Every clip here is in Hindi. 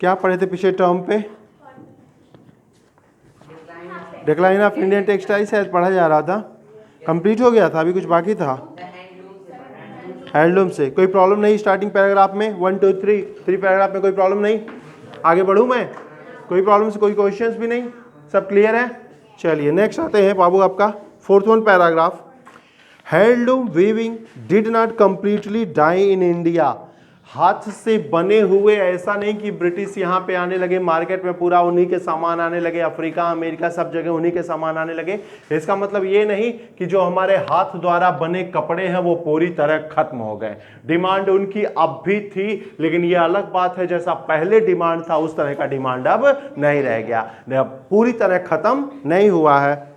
क्या पढ़े थे पिछले टर्म पे? डिक्लाइन ऑफ इंडियन टेक्सटाइल शायद पढ़ा जा रहा था, कंप्लीट हो गया था, अभी कुछ बाकी था। हैंडलूम से कोई प्रॉब्लम नहीं स्टार्टिंग पैराग्राफ में, 1 2 3 पैराग्राफ में कोई प्रॉब्लम नहीं। आगे बढ़ूं मैं? कोई प्रॉब्लम से कोई क्वेश्चंस भी नहीं, सब क्लियर है। चलिए नेक्स्ट आते हैं बाबू आपका 4th paragraph. Handloom weaving did not completely die in India. हाथ से बने हुए ऐसा नहीं कि ब्रिटिश यहाँ पे आने लगे, मार्केट में पूरा उन्हीं के सामान आने लगे, अफ्रीका अमेरिका सब जगह उन्हीं के सामान आने लगे। इसका मतलब ये नहीं कि जो हमारे हाथ द्वारा बने कपड़े हैं वो पूरी तरह खत्म हो गए। डिमांड उनकी अब भी थी, लेकिन ये अलग बात है, जैसा पहले डिमांड था उस तरह का डिमांड अब नहीं रह गया, पूरी तरह खत्म नहीं हुआ है।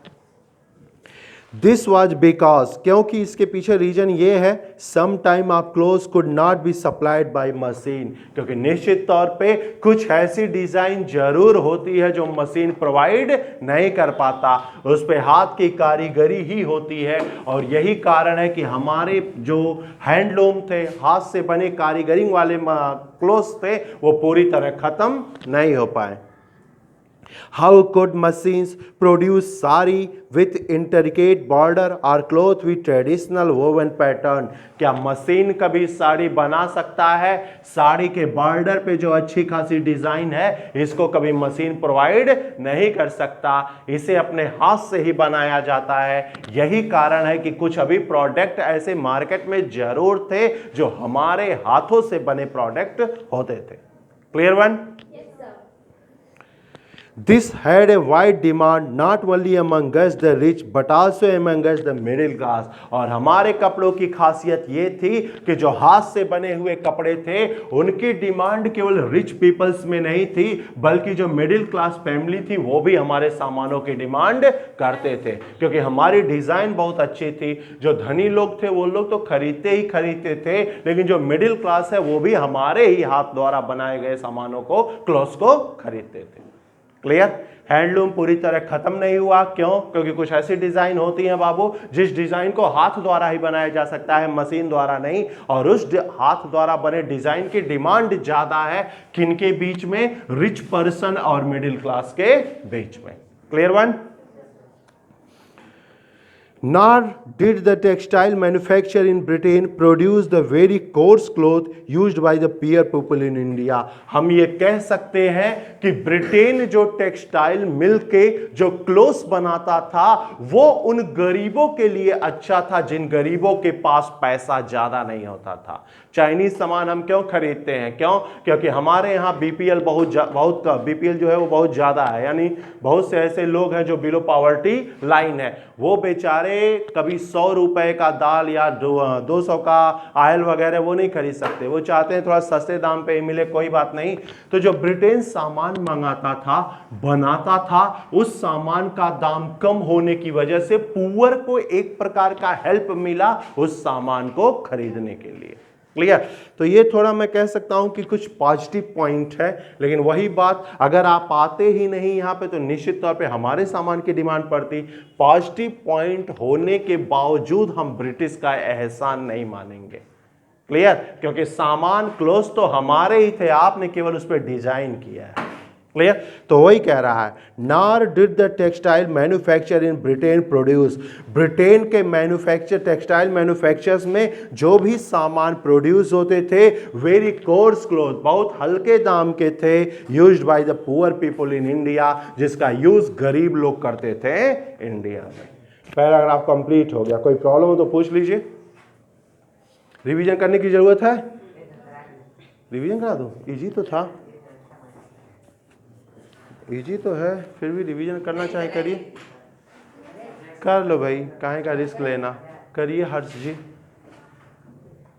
दिस वॉज बिकॉज, क्योंकि इसके पीछे रीजन ये है, some time of cloth could not be supplied by machine, क्योंकि निश्चित तौर पे कुछ ऐसी डिजाइन जरूर होती है जो मशीन प्रोवाइड नहीं कर पाता, उस पे हाथ की कारीगरी ही होती है। और यही कारण है कि हमारे जो हैंडलूम थे, हाथ से बने कारीगरी वाले क्लोथ्स थे, वो पूरी तरह खत्म नहीं हो पाए। How could machines produce sari with intricate border or cloth with traditional woven pattern? क्या मशीन कभी साड़ी बना सकता है? साड़ी के बॉर्डर पे जो अच्छी खासी डिजाइन है, इसको कभी मशीन प्रोवाइड नहीं कर सकता, इसे अपने हाथ से ही बनाया जाता है। यही कारण है कि कुछ अभी प्रोडक्ट ऐसे मार्केट में जरूर थे जो हमारे हाथों से बने प्रोडक्ट होते थे। Clear one? This had a wide demand not only among us the rich but also among us the middle class। और हमारे कपड़ों की खासियत ये थी कि जो हाथ से बने हुए कपड़े थे उनकी डिमांड केवल रिच पीपल्स में नहीं थी, बल्कि जो मिडिल क्लास फैमिली थी वो भी हमारे सामानों की डिमांड करते थे, क्योंकि हमारी डिजाइन बहुत अच्छी थी। जो धनी लोग थे वो लोग तो खरीदते ही खरीदते थे, लेकिन जो मिडिल क्लास है वो भी हमारे ही हाथ द्वारा बनाए गए सामानों को, क्लॉथ्स को खरीदते थे। क्लियर? हैंडलूम पूरी तरह खत्म नहीं हुआ, क्यों? क्योंकि कुछ ऐसी डिजाइन होती हैं बाबू जिस डिजाइन को हाथ द्वारा ही बनाया जा सकता है, मशीन द्वारा नहीं, और उस हाथ द्वारा बने डिजाइन की डिमांड ज्यादा है किनके बीच में? रिच पर्सन और मिडिल क्लास के बीच में। Clear one? Nor did the textile manufacture in Britain produce the very coarse cloth used by the poor people in India। हम ये कह सकते हैं कि ब्रिटेन जो टेक्सटाइल मिल के जो क्लोथ्स बनाता था वो उन गरीबों के लिए अच्छा था जिन गरीबों के पास पैसा ज्यादा नहीं होता था। चाइनीज सामान हम क्यों खरीदते हैं? क्यों? क्योंकि हमारे यहाँ बीपीएल बहुत बीपीएल जो है वो बहुत ज्यादा है, यानी बहुत से ऐसे लोग हैं जो बिलो पॉवर्टी लाइन है, वो बेचारे कभी 100 रुपए का दाल या 200 का ऑयल वगैरह वो नहीं खरीद सकते, वो चाहते हैं थोड़ा सस्ते दाम पे मिले, कोई बात नहीं। तो जो ब्रिटेन सामान मंगाता था, बनाता था, उस सामान का दाम कम होने की वजह से पुअर को एक प्रकार का हेल्प मिला उस सामान को खरीदने के लिए। क्लियर? तो ये थोड़ा मैं कह सकता हूं कि कुछ पॉजिटिव पॉइंट है, लेकिन वही बात, अगर आप आते ही नहीं यहां पे तो निश्चित तौर पे हमारे सामान की डिमांड पड़ती। पॉजिटिव पॉइंट होने के बावजूद हम ब्रिटिश का एहसान नहीं मानेंगे। क्लियर? क्योंकि सामान क्लोथ तो हमारे ही थे, आपने केवल उस पर डिजाइन किया है। क्लियर? तो वही कह रहा है, nor did the textile manufacture in Britain produce. Britain के टेक्सटाइल मैन्युफैक्चरर्स में जो भी सामान प्रोड्यूस होते थे, वेरी कोर्स क्लोथ, बहुत हल्के दाम के थे, used by the poor people in India, जिसका यूज गरीब लोग करते थे इंडिया में। पैराग्राफ कंप्लीट हो गया, कोई प्रॉब्लम हो तो पूछ लीजिए। रिवीजन करने की जरूरत है? रिवीजन करा दो, इजी तो था, इजी तो है, फिर भी रिवीजन करना चाहे करिए, कर लो भाई, काहे का रिस्क लेना, करिए Harsh ji.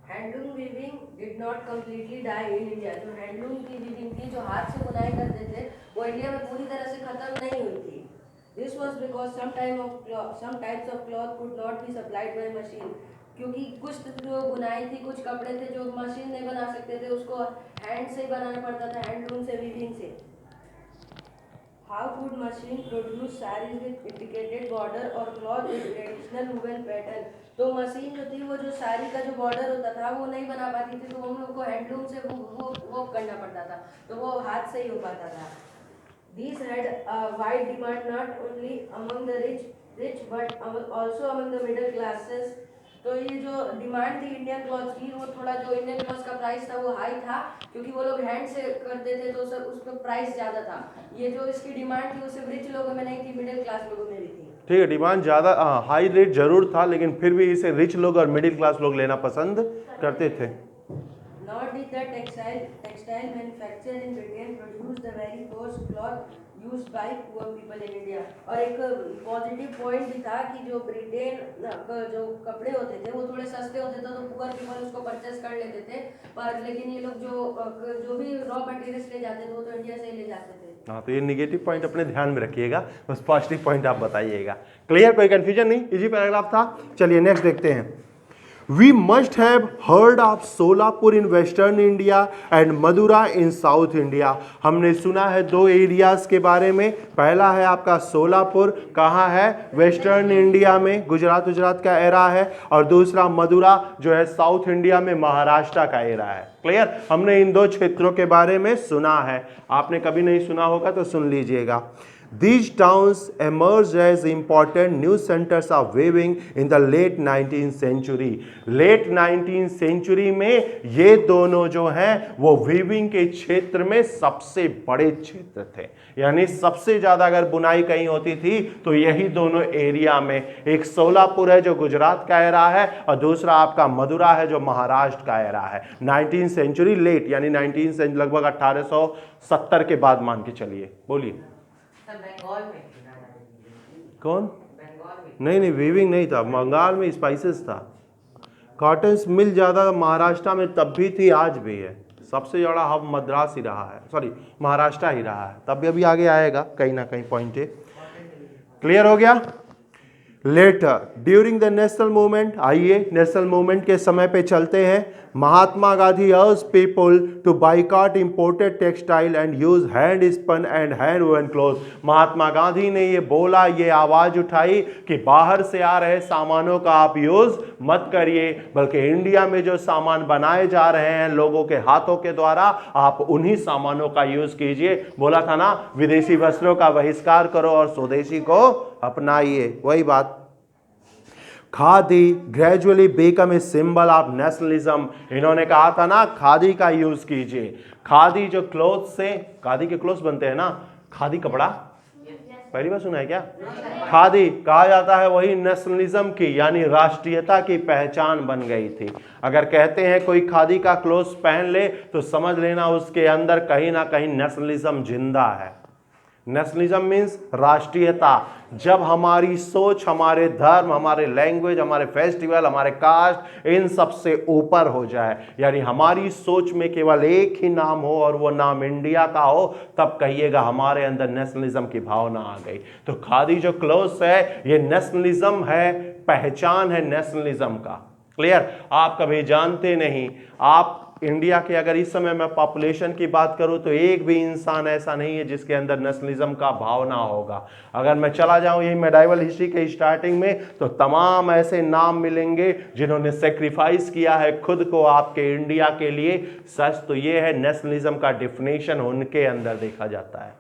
Handloom weaving did not completely die in India. जो हैंडलूम की वीविंग थी, जो हाथ से बुनाई करते थे, वो इंडिया में पूरी तरह से खत्म नहीं हुई थी। This was because some types of cloth could not be supplied by machine. क्योंकि कुछ जो बुनाई थी, कुछ कपड़े थे जो मशीन नहीं बना सकते थे, उसको हैंड से ही बनाना पड़ता था, हैंडलूम से, वीविंग से। How could machine produce sarees with intricate border और cloth with traditional woven pattern? तो मशीन जो थी वो जो साड़ी का जो बॉर्डर होता था वो नहीं बना पाती थी, तो हम लोग को हैंडलूम से वो करना पड़ता था, तो वो हाथ से ही हो पाता था. These had a wide demand not only among the rich but also among the middle classes. तो ये जो डिमांड थी इंडियन क्लॉथ की, वो थोड़ा जो इंडियन क्लॉथ का प्राइस था वो हाई था, क्योंकि वो लोग हैंड से करते थे तो सर उसका प्राइस ज़्यादा था. ये जो इसकी डिमांड थी वो सिर्फ रिच लोगों में नहीं थी, मिडिल क्लास लोगों में भी थी. ठीक है, डिमांड ज़्यादा, हाई रेट जरूर था, लेकिन फिर भी इसे रिच लोग और मिडिल क्लास लोग लेना पसंद करते थे. Nor did the textile manufacturer in Britain produce the very coarse cloth used by poor people in India. और एक पॉजिटिव पॉइंट भी था कि जो ब्रिटेन जो कपड़े होते थे वो थोड़े सस्ते होते थे, तो पुअर पीपल उसको परचेस कर लेते थे, पर लेकिन ये लोग जो भी रॉ मटेरियल्स ले जाते थे वो तो इंडिया से ही ले जाते थे. हाँ, तो ये निगेटिव पॉइंट अपने ध्यान में रखिएगा, बस पॉजिटिव पॉइंट आप बताइएगा. क्लियर, कोई कंफ्यूजन नहीं, इजी पैराग्राफ था. चलिए नेक्स्ट देखते हैं. We must have heard of Solapur in Western India and Madura in South India. हमने सुना है दो एरियाज के बारे में. पहला है आपका सोलापुर, कहाँ है? वेस्टर्न इंडिया में, गुजरात का एरा है. और दूसरा मदुरा जो है साउथ इंडिया में, महाराष्ट्र का एरा है. क्लियर, हमने इन दो क्षेत्रों के बारे में सुना है. आपने कभी नहीं सुना होगा तो सुन लीजिएगा. These towns emerged as important new centers of weaving in the late 19th century. Late 19th century में ये दोनों जो हैं वो वीविंग के क्षेत्र में सबसे बड़े क्षेत्र थे. यानी सबसे ज़्यादा अगर बुनाई कहीं होती थी तो यही दोनों एरिया में. एक सोलापुर है जो गुजरात का एरा है और दूसरा आपका मदुरा है जो महाराष्ट्र का एरा है. 19th सेंचुरी लेट, यानी 19th सेंचुरी लगभग 1870 के बाद मान के चलिए. बोलिए. बंगाल में कौन? बंगाल में नहीं, वीविंग नहीं था. बंगाल में स्पाइसेस था. कॉटन मिल ज़्यादा महाराष्ट्र में तब भी थी, आज भी है. सबसे ज़्यादा हब मद्रास ही रहा है, सॉरी महाराष्ट्र ही रहा है. तब भी अभी आगे आएगा कहीं ना कहीं पॉइंट है. क्लियर हो गया. Later during the national movement, आइए नेशनल मूवमेंट के समय पे चलते हैं. Mahatma Gandhi urge people to boycott imported textile and use hand spun and hand woven cloth. Mahatma Gandhi ने ये बोला, ये आवाज उठाई कि बाहर से आ रहे सामानों का आप यूज मत करिए, बल्कि इंडिया में जो सामान बनाए जा रहे हैं लोगों के हाथों के द्वारा, आप उन्हीं सामानों का यूज कीजिए. बोला था ना, विदेशी वस्त्रों का बहिष्कार करो और स्वदेशी को अपनाइए. वही बात. Khadi gradually become a symbol of nationalism. इन्होंने कहा था ना, खादी का यूज कीजिए. खादी जो क्लोथ से, खादी के क्लोथ बनते हैं ना, खादी कपड़ा पहली बार सुना है क्या? खादी कहा जाता है वही नेशनलिज्म की, यानी राष्ट्रीयता की पहचान बन गई थी. अगर कहते हैं कोई खादी का क्लोथ पहन ले तो समझ लेना उसके अंदर कहीं ना कहीं नेशनलिज्म जिंदा है. नेशनलिज्म मीन्स राष्ट्रीयता. जब हमारी सोच हमारे धर्म, हमारे लैंग्वेज, हमारे फेस्टिवल, हमारे कास्ट इन सब से ऊपर हो जाए, यानी हमारी सोच में केवल एक ही नाम हो और वो नाम इंडिया का हो, तब कहिएगा हमारे अंदर नेशनलिज्म की भावना आ गई. तो खादी जो क्लोथ्स है ये नेशनलिज्म है, पहचान है नेशनलिज्म का. क्लियर. आप कभी जानते नहीं, आप इंडिया के अगर इस समय मैं पॉपुलेशन की बात करूं तो एक भी इंसान ऐसा नहीं है जिसके अंदर नेशनलिज्म का भावना होगा. अगर मैं चला जाऊं यही मेडाइवल हिस्ट्री के स्टार्टिंग में तो तमाम ऐसे नाम मिलेंगे जिन्होंने सेक्रीफाइस किया है खुद को आपके इंडिया के लिए. सच तो ये है, नेशनलिज्म का डिफिनेशन उनके अंदर देखा जाता है.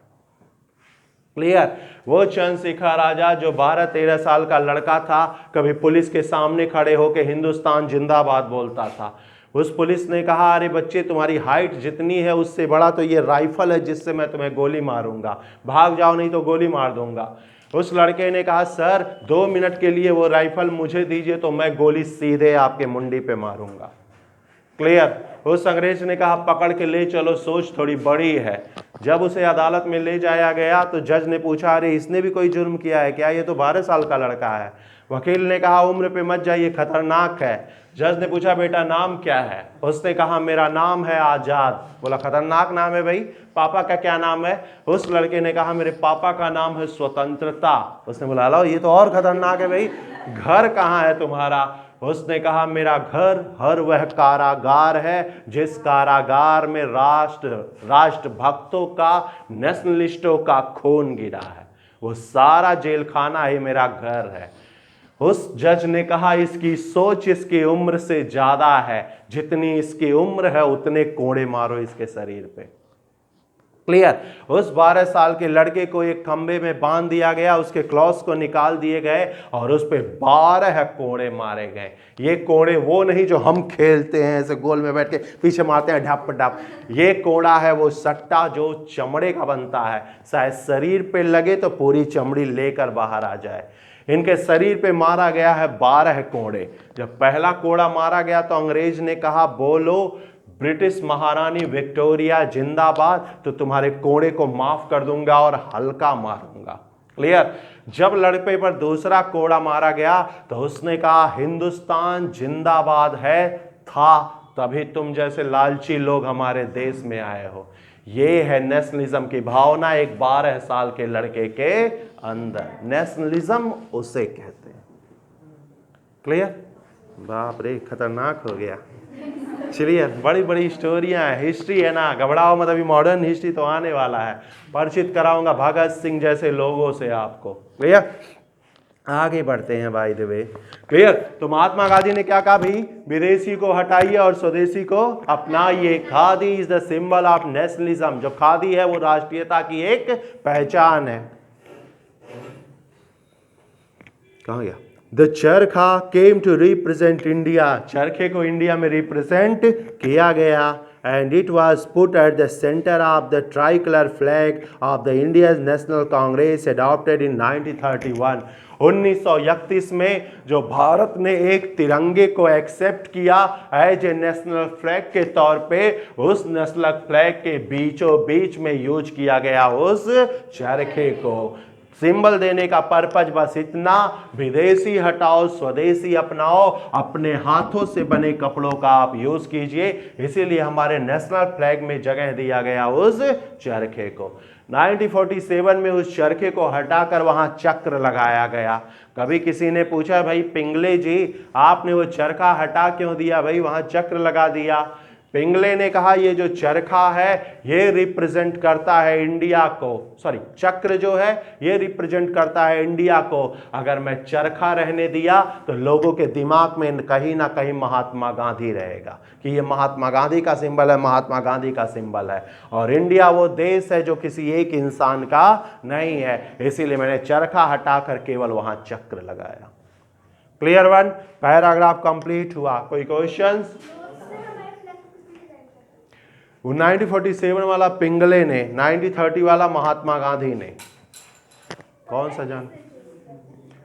क्लियर. वो चंद्रशेखर आजाद जो 12-13 साल का लड़का था, कभी पुलिस के सामने खड़े होकर हिंदुस्तान जिंदाबाद बोलता था. उस पुलिस ने कहा, अरे बच्चे तुम्हारी हाइट जितनी है उससे बड़ा तो ये राइफल है जिससे मैं तुम्हें गोली मारूंगा, भाग जाओ नहीं तो गोली मार दूंगा. उस लड़के ने कहा, सर 2 मिनट के लिए वो राइफल मुझे दीजिए तो मैं गोली सीधे आपके मुंडी पे मारूंगा. क्लियर. उस अंग्रेज ने कहा, पकड़ के ले चलो, सोच थोड़ी बड़ी है. जब उसे अदालत में ले जाया गया तो जज ने पूछा, अरे इसने भी कोई जुर्म किया है क्या? ये तो 12 साल का लड़का है. वकील ने कहा, उम्र पे मत जाइए, खतरनाक है. जज ने पूछा, बेटा नाम क्या है? उसने कहा, मेरा नाम है आजाद. बोला, खतरनाक नाम है भाई, पापा का क्या नाम है? उस लड़के ने कहा, मेरे पापा का नाम है स्वतंत्रता. उसने बोला, लो ये तो और खतरनाक है भाई, घर कहाँ है तुम्हारा? उसने कहा मेरा घर हर वह कारागार है जिस कारागार में राष्ट्र भक्तों का, नेशनलिस्टों का खून गिरा है, वो सारा जेल खाना ही मेरा घर है। उस जज ने कहा इसकी सोच इसकी उम्र से ज्यादा है, जितनी इसकी उम्र है उतने कोड़े मारो इसके शरीर पे। क्लियर। उस 12 साल के लड़के को एक खंबे में बांध दिया गया, उसके क्लॉथ्स को निकाल दिए गए और उस पे 12 कोड़े मारे गए। ये कोड़े वो नहीं जो हम खेलते हैं ऐसे गोल में बैठ के पीछे मारते हैं ढप ढप, ये कोड़ा है वो सट्टा जो चमड़े का बनता है, शायद शरीर पे लगे तो पूरी चमड़ी लेकर बाहर आ जाए। इनके शरीर पे मारा गया है 12 कोड़े। जब पहला कोड़ा मारा गया तो अंग्रेज ने कहा बोलो ब्रिटिश महारानी विक्टोरिया जिंदाबाद, तो तुम्हारे कोड़े को माफ कर दूंगा और हल्का मारूंगा। क्लियर। जब लड़के पर दूसरा कोड़ा मारा गया तो उसने कहा हिंदुस्तान जिंदाबाद है था, तभी तुम जैसे लालची लोग हमारे देश में आए हो। ये है नेशनलिज्म की भावना एक 12 साल के लड़के के अंदर। नेशनलिज्म उसे कहते हैं। क्लियर। बाप रे खतरनाक हो गया। चलिए, बड़ी बड़ी स्टोरियां हैं, हिस्ट्री है ना, घबराओ मत, अभी मॉडर्न हिस्ट्री तो आने वाला है। परिचित कराऊंगा भगत सिंह जैसे लोगों से आपको। भैया आगे बढ़ते हैं बाय द वे। क्लियर। तो महात्मा गांधी ने क्या कहा भाई, विदेशी को हटाइए और स्वदेशी को अपनाइए। Khadi is the symbol of nationalism. जो खादी है वो राष्ट्रीयता की एक पहचान है। कहां गया? द चरखा केम टू रिप्रेजेंट इंडिया। चरखे को इंडिया में रिप्रेजेंट किया गया and it was put at the centre of the tricolour flag of the India national Congress adopted इन 1931। 1931 में जो भारत ने एक तिरंगे को एक्सेप्ट किया एज ए नेशनल फ्लैग के तौर पे, उस नेशनल फ्लैग के बीचों बीच में यूज किया गया उस चरखे को। सिंबल देने का पर्पज बस इतना, विदेशी हटाओ स्वदेशी अपनाओ, अपने हाथों से बने कपड़ों का आप यूज कीजिए। इसीलिए हमारे नेशनल फ्लैग में जगह दिया गया उस चरखे को। 1947 में उस चरखे को हटाकर वहां चक्र लगाया गया। कभी किसी ने पूछा भाई पिंगले जी आपने वो चरखा हटा क्यों दिया, भाई वहां चक्र लगा दिया। पिंगले ने कहा ये जो चरखा है ये रिप्रेजेंट करता है इंडिया को, सॉरी चक्र जो है ये रिप्रेजेंट करता है इंडिया को। अगर मैं चरखा रहने दिया तो लोगों के दिमाग में कहीं ना कहीं महात्मा गांधी रहेगा कि ये महात्मा गांधी का सिंबल है, महात्मा गांधी का सिंबल है। और इंडिया वो देश है जो किसी एक इंसान का नहीं है, इसीलिए मैंने चरखा हटाकर केवल वहां चक्र लगाया। Clear one. पैराग्राफ कंप्लीट हुआ। कोई क्वेश्चंस? 1947 वाला पिंगले ने, 1930 वाला महात्मा गांधी ने। कौन सा जान?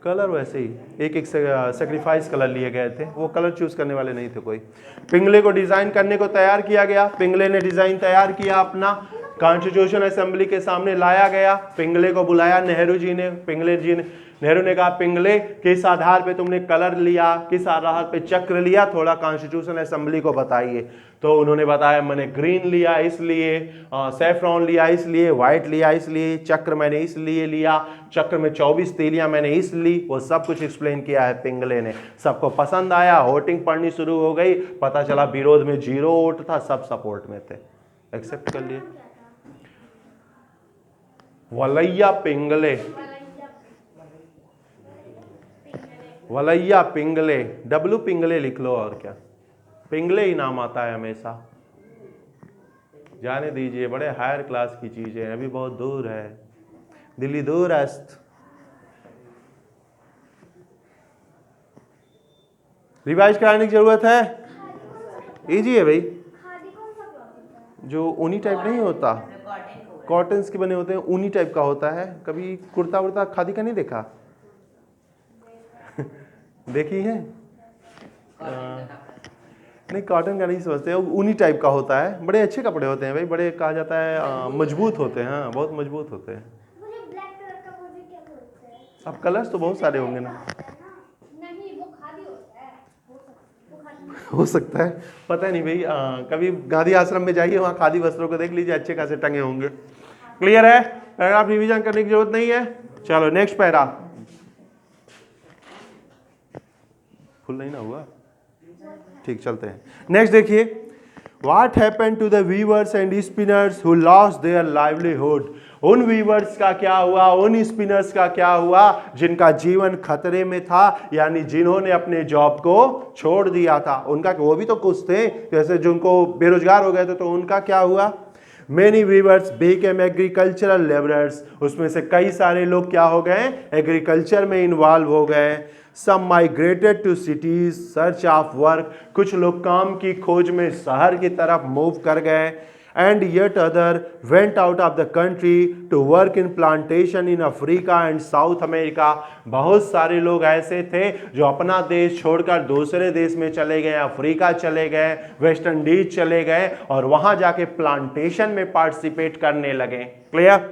कलर वैसे ही एक एक सेक्रीफाइस कलर लिए गए थे, वो कलर चूज करने वाले नहीं थे कोई। पिंगले को डिजाइन करने को तैयार किया गया। पिंगले ने डिजाइन तैयार किया अपना, कॉन्स्टिट्यूशन असेंबली के सामने लाया गया। पिंगले को बुलाया नेहरू जी ने। नेहरू ने कहा पिंगले किस आधार पे तुमने कलर लिया, किस आधार पे चक्र लिया, थोड़ा कॉन्स्टिट्यूशन असेंबली को बताइए। तो उन्होंने बताया मैंने ग्रीन लिया इसलिए, सैफ्रॉन लिया इसलिए, व्हाइट लिया इसलिए, चक्र मैंने इसलिए लिया, चक्र में 24 तीलियां मैंने इसलिए, वो सब कुछ एक्सप्लेन किया है पिंगले ने। सबको पसंद आया, वोटिंग पढ़नी शुरू हो गई, पता चला विरोध में 0 वोट था, सब सपोर्ट में थे, एक्सेप्ट कर लिए। वलैया पिंगले, वलैया पिंगले, डब्लू पिंगले लिख लो और क्या, पिंगले ही नाम आता है हमेशा। जाने दीजिए, बड़े हायर क्लास की चीजें हैं, अभी बहुत दूर है, दिल्ली दूरस्थ। रिवाइज कराने की जरूरत है? इजी है भाई। जो ऊनी टाइप नहीं होता, कॉटन्स के बने होते हैं, ऊनी टाइप का होता है। कभी कुर्ता वुर्ता खादी का नहीं देखा? देखी है? नहीं कॉटन का नहीं समझते, ऊनी टाइप का होता है। बड़े अच्छे कपड़े होते हैं भाई, बड़े कहा जाता है मजबूत होते हैं। हाँ बहुत मजबूत होते हैं। मुझे ब्लैक कलर का मुझे क्या बोलते हैं? अब कलर्स तो बहुत सारे होंगे ना। नहीं वो खादी होता है, वो खादी हो सकता है, पता नहीं भाई। कभी गांधी आश्रम में जाइए, वहाँ खादी वस्त्रों को देख लीजिए, अच्छे खासे टंगे होंगे। क्लियर है? पैराग्राफ रिवीजन करने की जरूरत नहीं है। चलो नेक्स्ट पैराग्राफ। फुल नहीं ना हुआ, ठीक चलते हैं। नेक्स्ट देखिए, what happened to the weavers and spinners who lost their livelihood. उन वीवर्स का क्या हुआ, उन स्पिनर्स का क्या हुआ जिनका जीवन खतरे में था, यानी जिन्होंने अपने जॉब को छोड़ दिया था। उनका, वो भी तो कुछ थे जैसे जिनको बेरोजगार हो गए थे, तो उनका क्या हुआ। Many weavers became agricultural laborers। उसमें से कई सारे लोग क्या हो गए, एग्रीकल्चर में इन्वॉल्व हो गए। Some migrated to cities search of work। कुछ लोग काम की खोज में शहर की तरफ मूव कर गए। And yet other went out of the country to work in plantation in Africa and South America। बहुत सारे लोग ऐसे थे जो अपना देश छोड़कर दूसरे देश में चले गए, अफ्रीका चले गए, वेस्ट इंडीज चले गए और वहां जाके प्लांटेशन में पार्टिसिपेट करने लगे। Clear.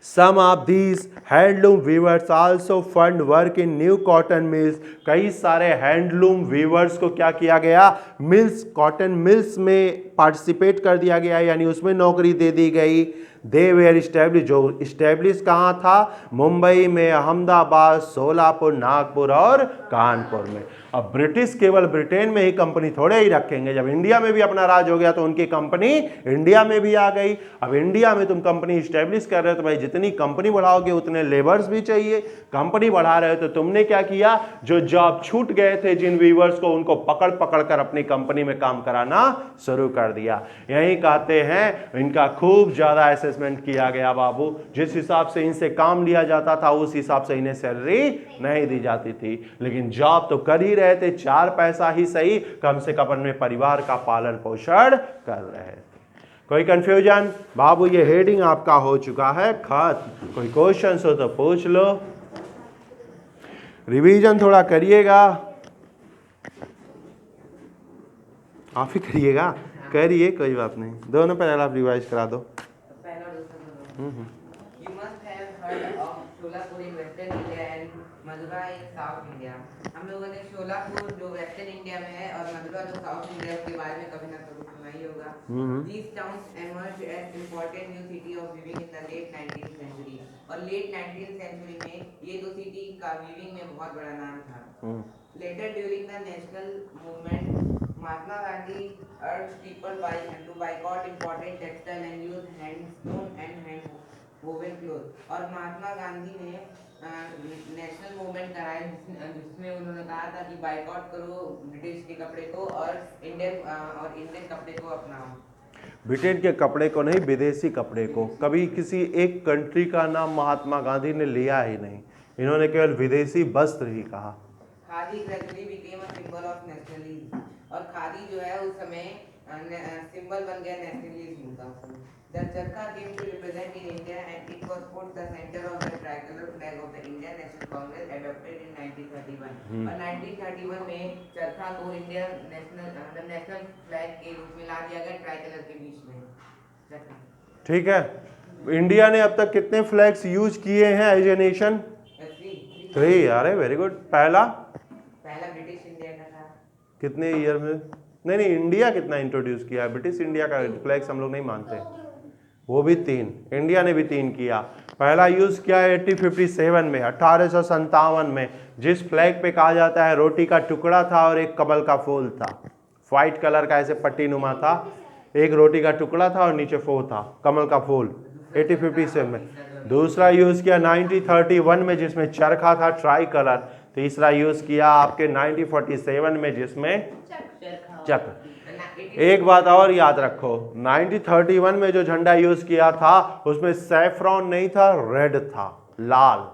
Some of these handloom weavers also found work in new cotton mills। कई सारे हैंडलूम वीवर्स को क्या किया गया, मिल्स, कॉटन मिल्स में पार्टिसिपेट कर दिया गया, यानी उसमें नौकरी दे दी गई। दे वेयर इस्टेब्लिश, जो इस्टेब्लिश कहाँ था, मुंबई में, अहमदाबाद, सोलापुर, नागपुर और कानपुर में। अब ब्रिटिश केवल ब्रिटेन में ही कंपनी थोड़े ही रखेंगे, जब इंडिया में भी अपना राज हो गया तो उनकी कंपनी इंडिया में भी आ गई। अब इंडिया में तुम कंपनी इस्टेब्लिश कर रहे हो तो भाई जितनी कंपनी बढ़ाओगे उतने लेबर्स भी चाहिए। कंपनी बढ़ा रहे हो तो तुमने क्या किया, जो जॉब छूट गए थे जिन वीवर्स को, उनको पकड़ पकड़ कर अपनी कंपनी में काम कराना शुरू कर दिया। यही कहते हैं इनका खूब ज्यादा असेसमेंट किया गया बाबू। जिस हिसाब से इनसे काम लिया जाता था उस हिसाब से इन्हें सैलरी नहीं दी जाती थी, लेकिन जॉब तो कर ही रहे थे, 4 पैसा ही सही, कम से कम अपने परिवार का पालन पोषण कर रहे थे। कोई कंफ्यूजन बाबू, ये हेडिंग आपका हो चुका है खत्म। कोई क्वेश्चन हो तो पूछ लो, रिवीजन थोड़ा करिएगा, आप ही करिएगा, करिए कोई बात नहीं, दोनों पहले आप रिवाइज करा दो। You must have heard of Sholapur in Western India and Madura in South India। हम लोगों ने शोलापुर जो वेस्टर्न इंडिया में है और मदुरा जो साउथ इंडिया के बारे में कभी ना कभी सुना ही होगा। These towns emerged as important new city of weaving in the late 19th century। और लेट 19th century में ये दो सिटी का वीविंग में बहुत बड़ा नाम था। Later during the national movement, Mahatma Gandhi urged people to boycott important textile and use handloom and hand woven clothes। और महात्मा गांधी ने नेशनल मूवमेंट कराया जिसमें उन्होंने कहा था कि बाइकआउट करो ब्रिटिश के कपड़े को और इंडियन कपड़े को अपनाओ। ब्रिटेन के कपड़े को नहीं, विदेशी कपड़े को। कभी किसी एक कंट्री का नाम महात्मा गांधी ने लिया ही नहीं, इन्होंने केवल विदेशी वस्त्र ही कहा। Khadi gradually became a symbol of nationalism. और खादी जो है उस समय सिंबल बन गया नेशनलिज्म का। The चरखा came to represent in India and it was put the center of the tricolor flag of the Indian National Congress adopted in 1931। और 1931 में चरखा को इंडियन नेशनल फ्लैग के रूप में ला दिया गया ट्राइकलर के बीच में। ठीक है, इंडिया ने अब तक कितने फ्लैग्स यूज किए हैं एज ए नेशन? 3। अरे वेरी गुड। पहला ब्रिटिश इंडिया का था। कितने ईयर में? नहीं, इंडिया कितना इंट्रोड्यूस किया है? ब्रिटिश इंडिया का फ्लैग्स हम लोग नहीं मानते, वो भी 3, इंडिया ने भी 3 किया। पहला यूज किया 1857 में, 1857 में, जिस फ्लैग पे कहा जाता है रोटी का टुकड़ा था और एक कमल का फूल था, व्हाइट कलर का ऐसे पट्टी नुमा था, एक रोटी का टुकड़ा था और नीचे फूल था, कमल का फूल, 1857 में। दूसरा यूज किया 1931 में जिसमें चरखा था, ट्राई कलर। तीसरा यूज किया आपके 1947 में जिसमें चक्र। एक बात और याद रखो, 1931 में जो झंडा यूज किया था उसमें सैफ्रॉन नहीं था, रेड था, लाल।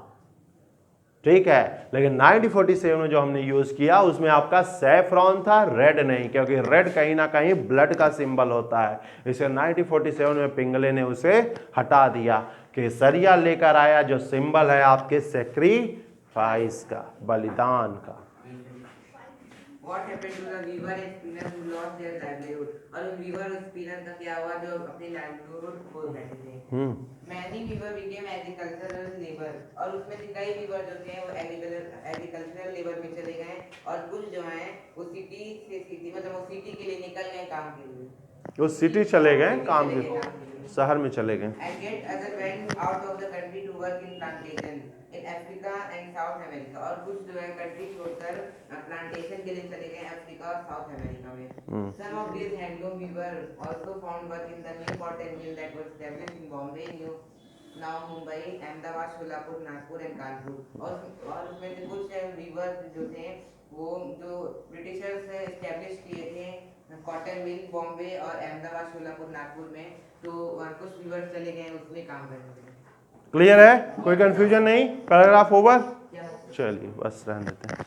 ठीक है, लेकिन 1947 में जो हमने यूज किया उसमें आपका सैफ्रॉन था, रेड नहीं, क्योंकि रेड कहीं ना कहीं ब्लड का सिंबल होता है। इसे 1947 में पिंगले ने उसे हटा दिया। केसरिया लेकर आया जो सिंबल है आपके सेक्रीफाइस का, बलिदान का। What happened to the weaver and spinner who lost their livelihood? और उन weaver और spinner का क्या हुआ जो अपनी livelihood खो बैठे थे? Many weaver became agricultural labor। और उसमें से कई weaver जो थे वो agricultural labor में चले गए और कुछ जो हैं वो सिटी से सिटी मतलब वो सिटी के लिए निकल गए काम के लिए। वो सिटी चले गए काम के, शहर में चले गए। And yet other went out of the country to work in plantation in Africa and south America, और कुछ जो है कंट्री छोड़कर प्लांटेशन के लिए चले गए अफ्रीका और साउथ अमेरिका में। Some of these handloom weaver also found work in the new cotton mill that was established in Bombay, new now Mumbai, Ahmedabad, Sholapur, Nagpur and Kanpur. और उसमें से कुछ वीवर जो थे वो जो ब्रिटिशर्स एस्टैब्लिश किए थे कॉटन मिल बॉम्बे और अहमदाबाद, शोलापुर, नागपुर में, तो कुछ वीवर चले गए उसमें काम करने के लिए। क्लियर है, कोई कंफ्यूजन नहीं, पैराग्राफ ओवर। क्या चलिए बस रहने देते हैं।